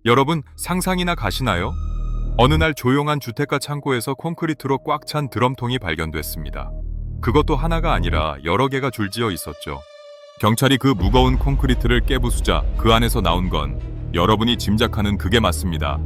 여러분, 상상이나 가시나요? 어느 날 조용한 주택가 창고에서 콘크리트로 꽉 찬 드럼통이 발견됐습니다. 그것도 하나가 아니라 여러 개가 줄지어 있었죠. 경찰이 그 무거운 콘크리트를 깨부수자 그 안에서 나온 건 여러분이 짐작하는 그게 맞습니다.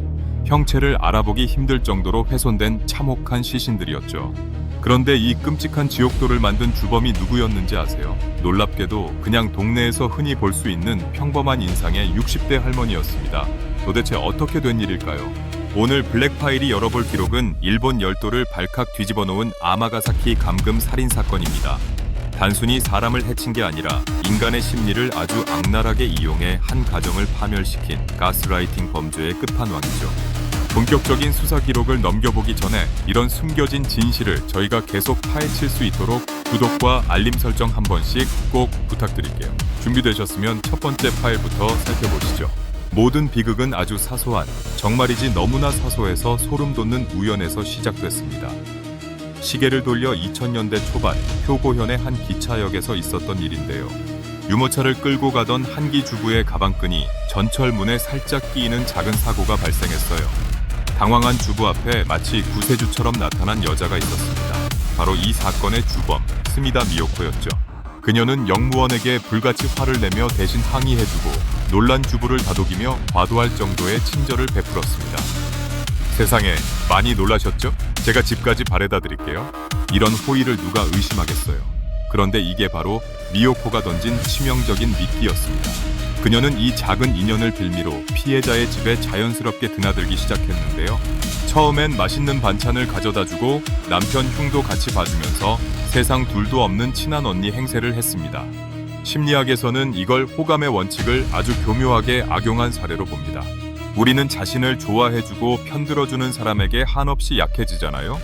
형체를 알아보기 힘들 정도로 훼손된 참혹한 시신들이었죠. 그런데 이 끔찍한 지옥도를 만든 주범이 누구였는지 아세요? 놀랍게도 그냥 동네에서 흔히 볼 수 있는 평범한 인상의 60대 할머니였습니다. 도대체 어떻게 된 일일까요? 오늘 블랙파일이 열어볼 기록은 일본 열도를 발칵 뒤집어 놓은 아마가사키 감금 살인 사건입니다. 단순히 사람을 해친 게 아니라 인간의 심리를 아주 악랄하게 이용해 한 가정을 파멸시킨 가스라이팅 범죄의 끝판왕이죠. 본격적인 수사 기록을 넘겨보기 전에 이런 숨겨진 진실을 저희가 계속 파헤칠 수 있도록 구독과 알림 설정 한 번씩 꼭 부탁드릴게요. 준비되셨으면 첫 번째 파일부터 살펴보시죠. 모든 비극은 아주 사소한, 정말이지 너무나 사소해서 소름 돋는 우연에서 시작됐습니다. 시계를 돌려 2000년대 초반 효고현의 한 기차역에서 있었던 일인데요. 유모차를 끌고 가던 한기 주부의 가방끈이 전철문에 살짝 끼이는 작은 사고가 발생했어요. 당황한 주부 앞에 마치 구세주처럼 나타난 여자가 있었습니다. 바로 이 사건의 주범, 스미다 미요코였죠. 그녀는 영무원에게 불같이 화를 내며 대신 항의해주고 놀란 주부를 다독이며 과도할 정도의 친절을 베풀었습니다. 세상에, 많이 놀라셨죠? 제가 집까지 바래다 드릴게요. 이런 호의를 누가 의심하겠어요. 그런데 이게 바로 미요코가 던진 치명적인 미끼였습니다. 그녀는 이 작은 인연을 빌미로 피해자의 집에 자연스럽게 드나들기 시작했는데요. 처음엔 맛있는 반찬을 가져다주고 남편 흉도 같이 봐주면서 세상 둘도 없는 친한 언니 행세를 했습니다. 심리학에서는 이걸 호감의 원칙을 아주 교묘하게 악용한 사례로 봅니다. 우리는 자신을 좋아해주고 편들어주는 사람에게 한없이 약해지잖아요.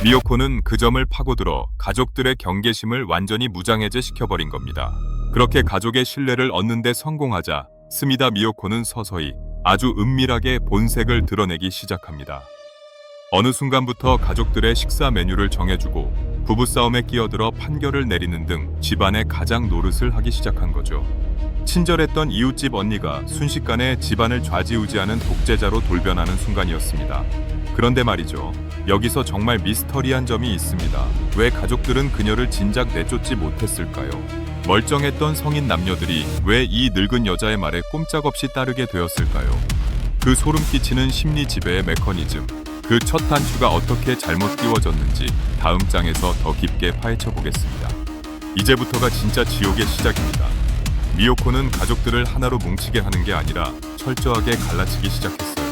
미요코는 그 점을 파고들어 가족들의 경계심을 완전히 무장해제시켜버린 겁니다. 그렇게 가족의 신뢰를 얻는 데 성공하자 스미다 미요코는 서서히 아주 은밀하게 본색을 드러내기 시작합니다. 어느 순간부터 가족들의 식사 메뉴를 정해주고 부부싸움에 끼어들어 판결을 내리는 등 집안의 가장 노릇을 하기 시작한 거죠. 친절했던 이웃집 언니가 순식간에 집안을 좌지우지하는 독재자로 돌변하는 순간이었습니다. 그런데 말이죠. 여기서 정말 미스터리한 점이 있습니다. 왜 가족들은 그녀를 진작 내쫓지 못했을까요? 멀쩡했던 성인 남녀들이 왜 이 늙은 여자의 말에 꼼짝없이 따르게 되었을까요? 그 소름 끼치는 심리 지배의 메커니즘, 그 첫 단추가 어떻게 잘못 끼워졌는지 다음 장에서 더 깊게 파헤쳐 보겠습니다. 이제부터가 진짜 지옥의 시작입니다. 미요코는 가족들을 하나로 뭉치게 하는 게 아니라 철저하게 갈라치기 시작했어요.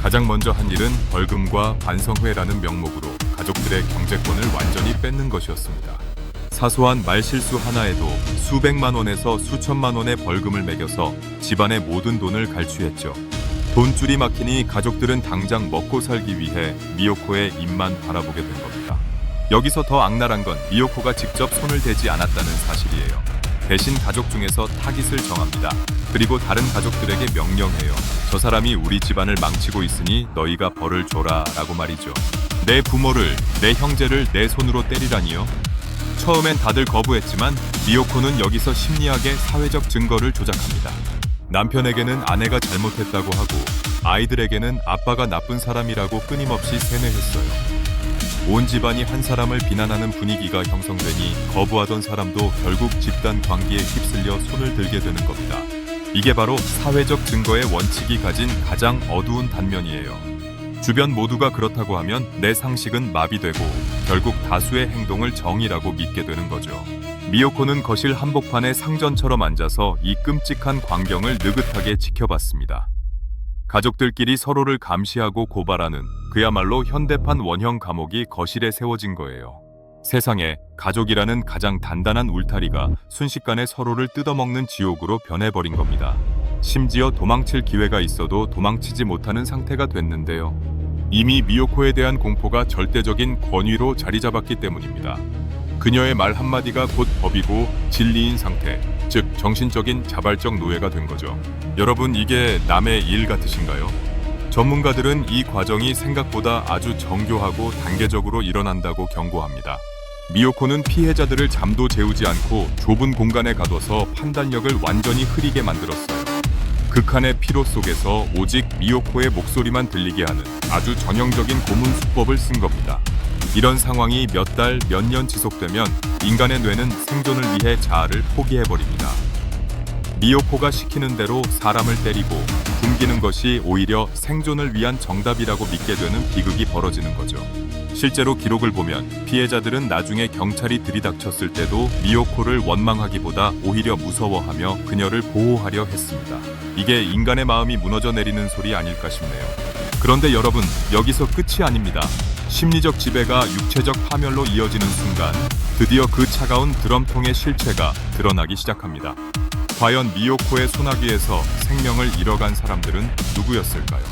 가장 먼저 한 일은 벌금과 반성회라는 명목으로 가족들의 경제권을 완전히 뺏는 것이었습니다. 사소한 말실수 하나에도 수백만 원에서 수천만 원의 벌금을 매겨서 집안의 모든 돈을 갈취했죠. 돈줄이 막히니 가족들은 당장 먹고 살기 위해 미요코의 입만 바라보게 된 겁니다. 여기서 더 악랄한 건 미요코가 직접 손을 대지 않았다는 사실이에요. 대신 가족 중에서 타깃을 정합니다. 그리고 다른 가족들에게 명령해요. 저 사람이 우리 집안을 망치고 있으니 너희가 벌을 줘라 라고 말이죠. 내 부모를, 내 형제를 내 손으로 때리라니요? 처음엔 다들 거부했지만 미요코는 여기서 심리학의 사회적 증거를 조작합니다. 남편에게는 아내가 잘못했다고 하고 아이들에게는 아빠가 나쁜 사람이라고 끊임없이 세뇌했어요. 온 집안이 한 사람을 비난하는 분위기가 형성되니 거부하던 사람도 결국 집단 광기에 휩쓸려 손을 들게 되는 겁니다. 이게 바로 사회적 증거의 원칙이 가진 가장 어두운 단면이에요. 주변 모두가 그렇다고 하면 내 상식은 마비되고 결국 다수의 행동을 정의라고 믿게 되는 거죠. 미요코는 거실 한복판에 상전처럼 앉아서 이 끔찍한 광경을 느긋하게 지켜봤습니다. 가족들끼리 서로를 감시하고 고발하는 그야말로 현대판 원형 감옥이 거실에 세워진 거예요. 세상에 가족이라는 가장 단단한 울타리가 순식간에 서로를 뜯어먹는 지옥으로 변해버린 겁니다. 심지어 도망칠 기회가 있어도 도망치지 못하는 상태가 됐는데요. 이미 미요코에 대한 공포가 절대적인 권위로 자리 잡았기 때문입니다. 그녀의 말 한마디가 곧 법이고 진리인 상태, 즉 정신적인 자발적 노예가 된 거죠. 여러분, 이게 남의 일 같으신가요? 전문가들은 이 과정이 생각보다 아주 정교하고 단계적으로 일어난다고 경고합니다. 미요코는 피해자들을 잠도 재우지 않고 좁은 공간에 가둬서 판단력을 완전히 흐리게 만들었어요. 극한의 피로 속에서 오직 미요코의 목소리만 들리게 하는 아주 전형적인 고문 수법을 쓴 겁니다. 이런 상황이 몇 달, 몇 년 지속되면 인간의 뇌는 생존을 위해 자아를 포기해버립니다. 미요코가 시키는 대로 사람을 때리고 굶기는 것이 오히려 생존을 위한 정답이라고 믿게 되는 비극이 벌어지는 거죠. 실제로 기록을 보면 피해자들은 나중에 경찰이 들이닥쳤을 때도 미요코를 원망하기보다 오히려 무서워하며 그녀를 보호하려 했습니다. 이게 인간의 마음이 무너져 내리는 소리 아닐까 싶네요. 그런데 여러분, 여기서 끝이 아닙니다. 심리적 지배가 육체적 파멸로 이어지는 순간 드디어 그 차가운 드럼통의 실체가 드러나기 시작합니다. 과연 미요코의 소나기에서 생명을 잃어간 사람들은 누구였을까요?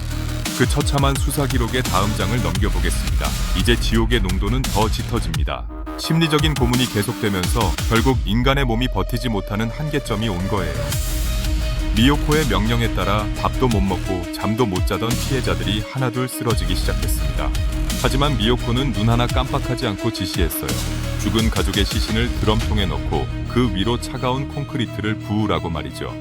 그 처참한 수사 기록의 다음 장을 넘겨보겠습니다. 이제 지옥의 농도는 더 짙어집니다. 심리적인 고문이 계속되면서 결국 인간의 몸이 버티지 못하는 한계점이 온 거예요. 미요코의 명령에 따라 밥도 못 먹고 잠도 못 자던 피해자들이 하나둘 쓰러지기 시작했습니다. 하지만 미요코는 눈 하나 깜빡하지 않고 지시했어요. 죽은 가족의 시신을 드럼통에 넣고 그 위로 차가운 콘크리트를 부으라고 말이죠.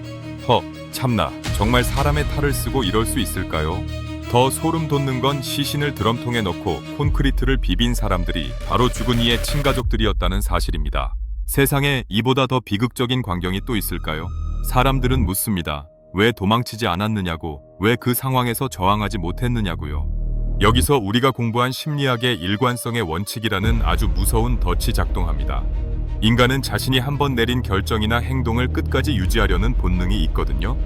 참나, 정말 사람의 탈을 쓰고 이럴 수 있을까요? 더 소름 돋는 건 시신을 드럼통에 넣고 콘크리트를 비빈 사람들이 바로 죽은 이의 친가족들이었다는 사실입니다. 세상에 이보다 더 비극적인 광경이 또 있을까요? 사람들은 묻습니다. 왜 도망치지 않았느냐고, 왜 그 상황에서 저항하지 못했느냐고요. 여기서 우리가 공부한 심리학의 일관성의 원칙이라는 아주 무서운 덫이 작동합니다. 인간은 자신이 한번 내린 결정이나 행동을 끝까지 유지하려는 본능이 있거든요.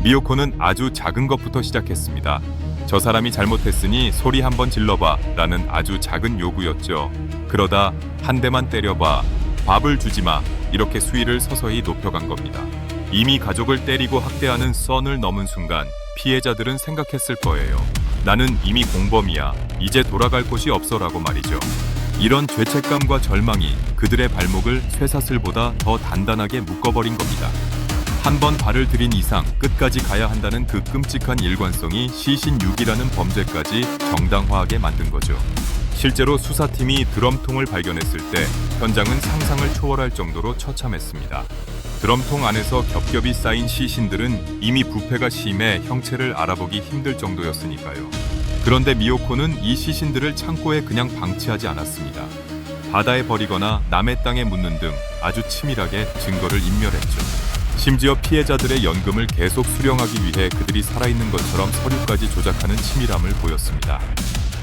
미요코는 아주 작은 것부터 시작했습니다. 저 사람이 잘못했으니 소리 한번 질러봐 라는 아주 작은 요구였죠. 그러다 한 대만 때려봐, 밥을 주지마, 이렇게 수위를 서서히 높여간 겁니다. 이미 가족을 때리고 학대하는 선을 넘은 순간 피해자들은 생각했을 거예요. 나는 이미 공범이야. 이제 돌아갈 곳이 없어라고 말이죠. 이런 죄책감과 절망이 그들의 발목을 쇠사슬보다 더 단단하게 묶어버린 겁니다. 한 번 발을 들인 이상 끝까지 가야 한다는 그 끔찍한 일관성이 시신 유기라는 범죄까지 정당화하게 만든 거죠. 실제로 수사팀이 드럼통을 발견했을 때 현장은 상상을 초월할 정도로 처참했습니다. 드럼통 안에서 겹겹이 쌓인 시신들은 이미 부패가 심해 형체를 알아보기 힘들 정도였으니까요. 그런데 미요코는 이 시신들을 창고에 그냥 방치하지 않았습니다. 바다에 버리거나 남의 땅에 묻는 등 아주 치밀하게 증거를 인멸했죠. 심지어 피해자들의 연금을 계속 수령하기 위해 그들이 살아있는 것처럼 서류까지 조작하는 치밀함을 보였습니다.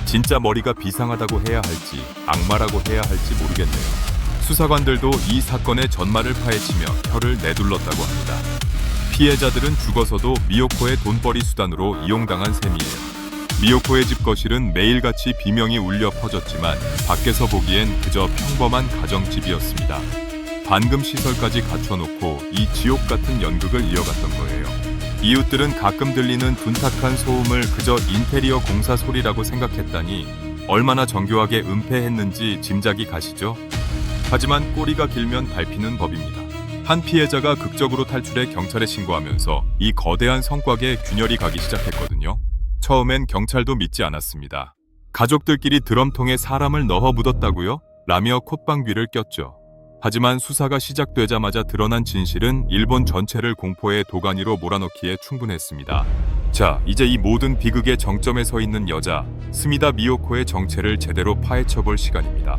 진짜 머리가 비상하다고 해야 할지 악마라고 해야 할지 모르겠네요. 수사관들도 이 사건의 전말을 파헤치며 혀를 내둘렀다고 합니다. 피해자들은 죽어서도 미요코의 돈벌이 수단으로 이용당한 셈이에요. 미요코의 집 거실은 매일같이 비명이 울려 퍼졌지만 밖에서 보기엔 그저 평범한 가정집이었습니다. 반금 시설까지 갖춰놓고 이 지옥 같은 연극을 이어갔던 거예요. 이웃들은 가끔 들리는 둔탁한 소음을 그저 인테리어 공사 소리라고 생각했다니 얼마나 정교하게 은폐했는지 짐작이 가시죠? 하지만 꼬리가 길면 밟히는 법입니다. 한 피해자가 극적으로 탈출해 경찰에 신고하면서 이 거대한 성곽에 균열이 가기 시작했거든요. 처음엔 경찰도 믿지 않았습니다. 가족들끼리 드럼통에 사람을 넣어 묻었다고요? 라며 콧방귀를 꼈죠. 하지만 수사가 시작되자마자 드러난 진실은 일본 전체를 공포의 도가니로 몰아넣기에 충분했습니다. 자, 이제 이 모든 비극의 정점에 서 있는 여자, 스미다 미요코의 정체를 제대로 파헤쳐볼 시간입니다.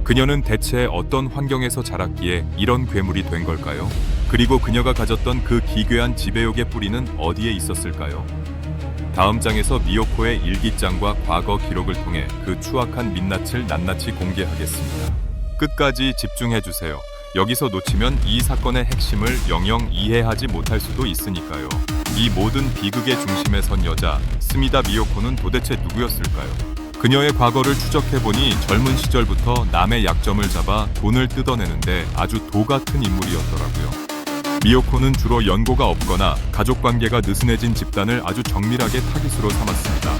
그녀는 대체 어떤 환경에서 자랐기에 이런 괴물이 된 걸까요? 그리고 그녀가 가졌던 그 기괴한 지배욕의 뿌리는 어디에 있었을까요? 다음 장에서 미요코의 일기장과 과거 기록을 통해 그 추악한 민낯을 낱낱이 공개하겠습니다. 끝까지 집중해주세요. 여기서 놓치면 이 사건의 핵심을 영영 이해하지 못할 수도 있으니까요. 이 모든 비극의 중심에 선 여자, 스미다 미요코는 도대체 누구였을까요? 그녀의 과거를 추적해보니 젊은 시절부터 남의 약점을 잡아 돈을 뜯어내는데 아주 도 같은 인물이었더라고요. 미요코는 주로 연고가 없거나 가족관계가 느슨해진 집단을 아주 정밀하게 타깃으로 삼았습니다.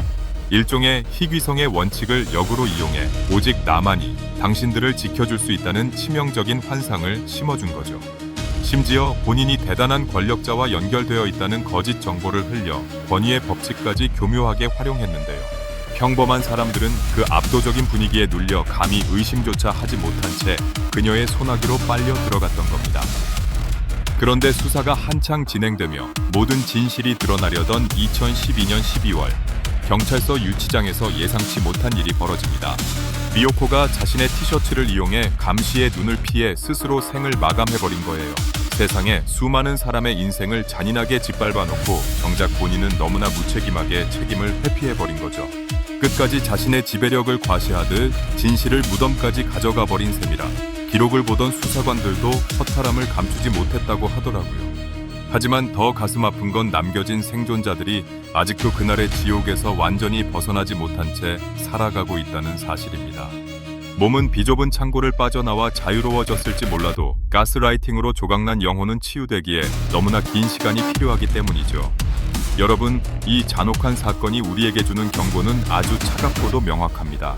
일종의 희귀성의 원칙을 역으로 이용해 오직 나만이 당신들을 지켜줄 수 있다는 치명적인 환상을 심어준 거죠. 심지어 본인이 대단한 권력자와 연결되어 있다는 거짓 정보를 흘려 권위의 법칙까지 교묘하게 활용했는데요. 평범한 사람들은 그 압도적인 분위기에 눌려 감히 의심조차 하지 못한 채 그녀의 소나기로 빨려 들어갔던 겁니다. 그런데 수사가 한창 진행되며 모든 진실이 드러나려던 2012년 12월 경찰서 유치장에서 예상치 못한 일이 벌어집니다. 미요코가 자신의 티셔츠를 이용해 감시의 눈을 피해 스스로 생을 마감해버린 거예요. 세상에 수많은 사람의 인생을 잔인하게 짓밟아 놓고 정작 본인은 너무나 무책임하게 책임을 회피해버린 거죠. 끝까지 자신의 지배력을 과시하듯 진실을 무덤까지 가져가 버린 셈이라 기록을 보던 수사관들도 허탈함을 감추지 못했다고 하더라고요. 하지만 더 가슴 아픈 건 남겨진 생존자들이 아직도 그날의 지옥에서 완전히 벗어나지 못한 채 살아가고 있다는 사실입니다. 몸은 비좁은 창고를 빠져나와 자유로워졌을지 몰라도 가스라이팅으로 조각난 영혼은 치유되기에 너무나 긴 시간이 필요하기 때문이죠. 여러분, 이 잔혹한 사건이 우리에게 주는 경고는 아주 차갑고도 명확합니다.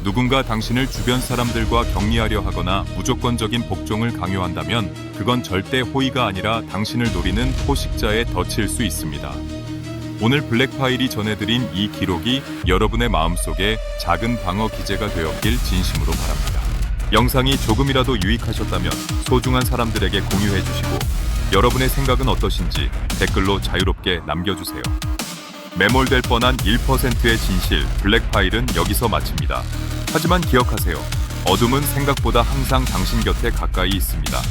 누군가 당신을 주변 사람들과 격리하려 하거나 무조건적인 복종을 강요한다면 그건 절대 호의가 아니라 당신을 노리는 포식자의 덫일 수 있습니다. 오늘 블랙파일이 전해드린 이 기록이 여러분의 마음속에 작은 방어 기제가 되었길 진심으로 바랍니다. 영상이 조금이라도 유익하셨다면 소중한 사람들에게 공유해 주시고 여러분의 생각은 어떠신지 댓글로 자유롭게 남겨주세요. 매몰될 뻔한 1%의 진실 블랙파일은 여기서 마칩니다. 하지만 기억하세요. 어둠은 생각보다 항상 당신 곁에 가까이 있습니다.